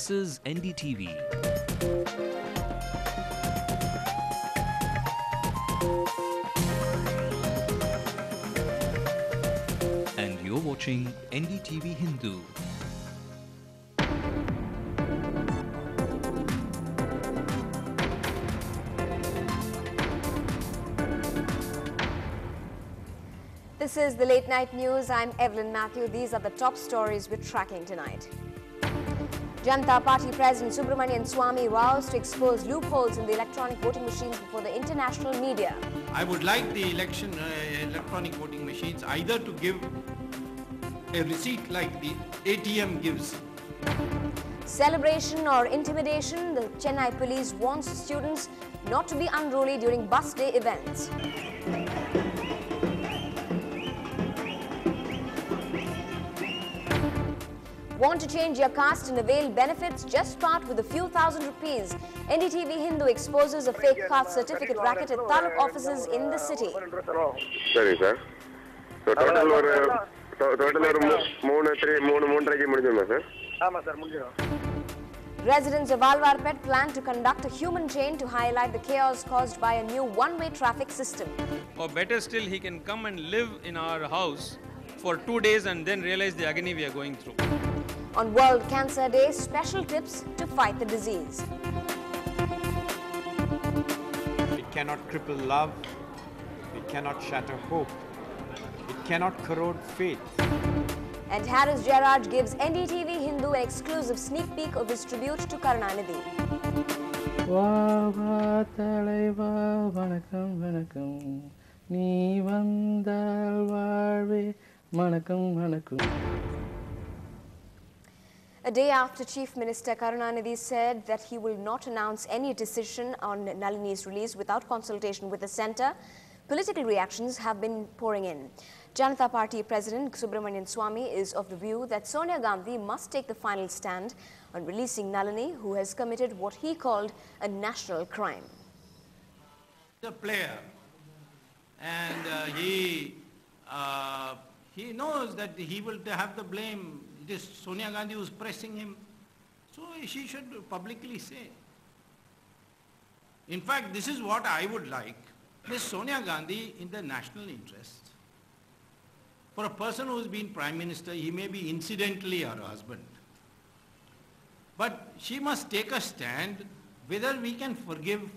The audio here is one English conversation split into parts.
This is NDTV. And you're watching NDTV Hindu. This is the Late Night News. I'm Evelyn Matthew. These are the top stories we're tracking tonight. Janata Party President Subramanian Swamy vows to expose loopholes in the electronic voting machines before the international media. I would like the electronic voting machines either to give a receipt like the ATM gives. Celebration or intimidation, the Chennai police warns students not to be unruly during bus day events. Want to change your caste and avail benefits? Just part with a few thousand rupees. NDTV Hindu exposes a fake caste certificate racket at Taluk offices in the city. Sorry, sir. So total Residents of Alwarpet plan to conduct a human chain to highlight the chaos caused by a new one-way traffic system. Or better still, he can come and live in our house for 2 days and then realize the agony we are going through. On World Cancer Day, special tips to fight the disease. It cannot cripple love, it cannot shatter hope, it cannot corrode faith. And Harris Gerard gives NDTV Hindu an exclusive sneak peek of his tribute to Karunanidhi. A day after Chief Minister Karunanidhi said that he will not announce any decision on Nalini's release without consultation with the centre, political reactions have been pouring in. Janata Party President Subramanian Swamy is of the view that Sonia Gandhi must take the final stand on releasing Nalini, who has committed what he called a national crime. The player, and he knows that he will have the blame. It is Sonia Gandhi who is pressing him, so she should publicly say. In fact, this is what I would like. Miss Sonia Gandhi, in the national interest, for a person who has been Prime Minister, he may be incidentally her husband. But she must take a stand whether we can forgive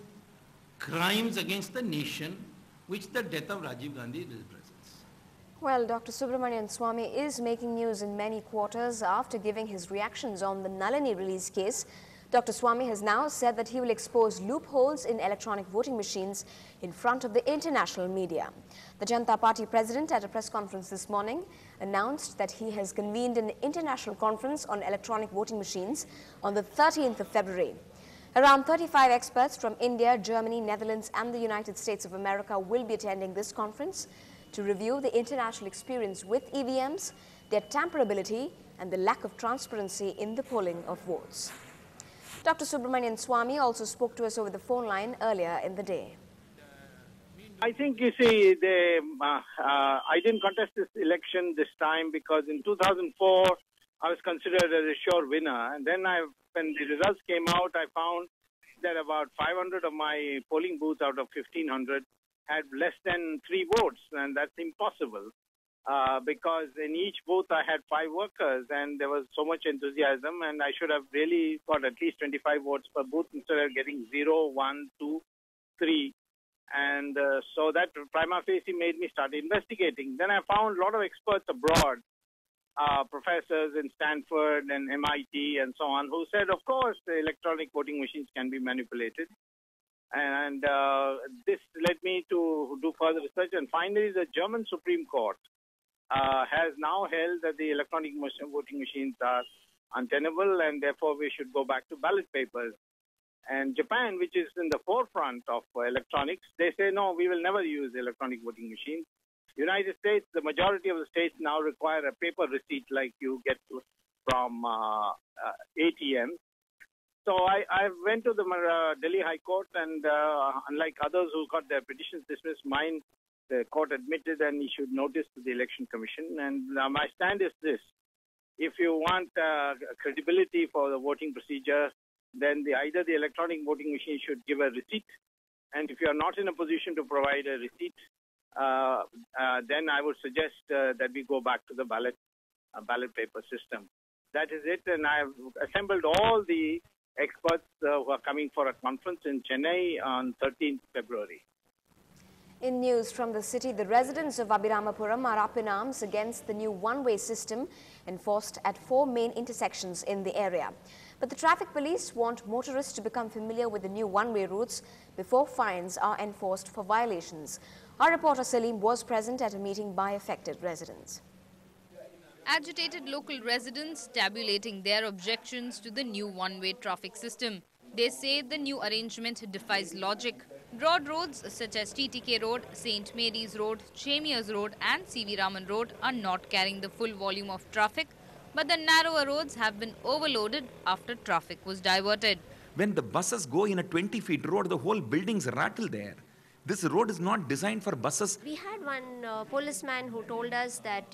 crimes against the nation which the death of Rajiv Gandhi represents. Well, Dr. Subramanian Swamy is making news in many quarters after giving his reactions on the Nalini release case. Dr. Swamy has now said that he will expose loopholes in electronic voting machines in front of the international media. The Janata Party president at a press conference this morning announced that he has convened an international conference on electronic voting machines on the 13th of February. Around 35 experts from India, Germany, Netherlands and the United States of America will be attending this conference to review the international experience with EVMs, their tamperability and the lack of transparency in the polling of votes. Dr. Subramanian Swamy also spoke to us over the phone line earlier in the day. I think, you see, I didn't contest this election this time because in 2004, I was considered as a sure winner. And then when the results came out, I found that about 500 of my polling booths out of 1,500 had less than 3 votes. And that's impossible because in each booth I had 5 workers and there was so much enthusiasm and I should have really got at least 25 votes per booth instead of getting 0, 1, 2, 3. And so that prima facie made me start investigating. Then I found a lot of experts abroad, professors in Stanford and MIT and so on, who said, of course, the electronic voting machines can be manipulated. And this led me to do further research. And finally, the German Supreme Court has now held that the electronic voting machines are untenable and therefore we should go back to ballot papers. And Japan, which is in the forefront of electronics, they say, no, we will never use electronic voting machines. United States, the majority of the states now require a paper receipt like you get from ATM. So I went to the Delhi High Court and unlike others who got their petitions dismissed, mine the court admitted and issued notice to the Election Commission. And my stand is this. if you want credibility for the voting procedure, then either the electronic voting machine should give a receipt, and if you are not in a position to provide a receipt, then I would suggest that we go back to the ballot paper system. That is it, and I have assembled all the experts who are coming for a conference in Chennai on 13th February. In news from the city, the residents of Abhiramapuram are up in arms against the new one-way system enforced at 4 main intersections in the area. But the traffic police want motorists to become familiar with the new one-way routes before fines are enforced for violations. Our reporter Salim was present at a meeting by affected residents. Agitated local residents tabulating their objections to the new one-way traffic system. They say the new arrangement defies logic. Broad roads such as TTK Road, St. Mary's Road, Chemiers Road and C.V. Raman Road are not carrying the full volume of traffic, but the narrower roads have been overloaded after traffic was diverted. When the buses go in a 20-feet road, the whole buildings rattle there. This road is not designed for buses. We had one policeman who told us that,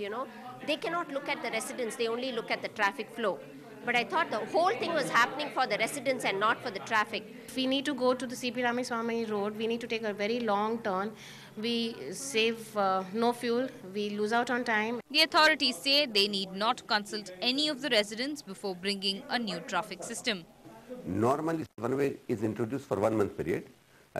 they cannot look at the residents, they only look at the traffic flow. But I thought the whole thing was happening for the residents and not for the traffic. If we need to go to the C.P. Ramaswamy Road, we need to take a very long turn. We save no fuel, we lose out on time. The authorities say they need not consult any of the residents before bringing a new traffic system. Normally, one-way is introduced for 1 month period.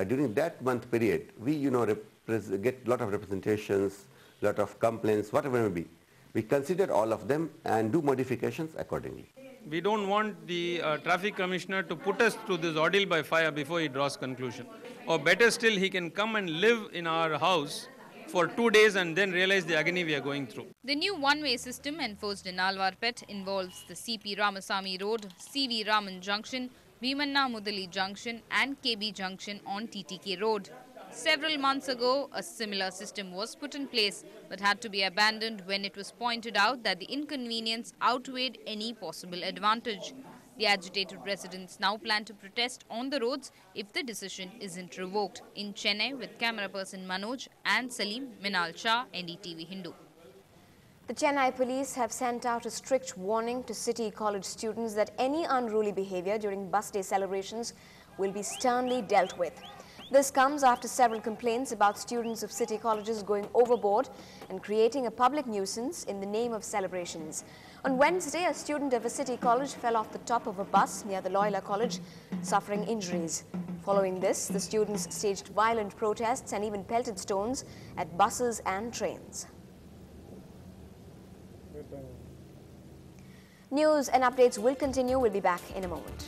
During that month period, we get a lot of representations, a lot of complaints, whatever it may be. We consider all of them and do modifications accordingly. We don't want the traffic commissioner to put us through this ordeal by fire before he draws conclusion. Or better still, he can come and live in our house for 2 days and then realize the agony we are going through. The new one-way system enforced in Alwarpet involves the C.P. Ramasamy Road, C.V. Raman Junction, Bhimanna Mudali Junction and KB Junction on TTK Road. Several months ago, a similar system was put in place but had to be abandoned when it was pointed out that the inconvenience outweighed any possible advantage. The agitated residents now plan to protest on the roads if the decision isn't revoked. In Chennai, with camera person Manoj and Salim, Minal Shah, NDTV Hindu. The Chennai police have sent out a strict warning to City College students that any unruly behavior during bus day celebrations will be sternly dealt with. This comes after several complaints about students of city colleges going overboard and creating a public nuisance in the name of celebrations. On Wednesday, a student of a city college fell off the top of a bus near the Loyola College, suffering injuries. Following this, the students staged violent protests and even pelted stones at buses and trains. News and updates will continue. We'll be back in a moment.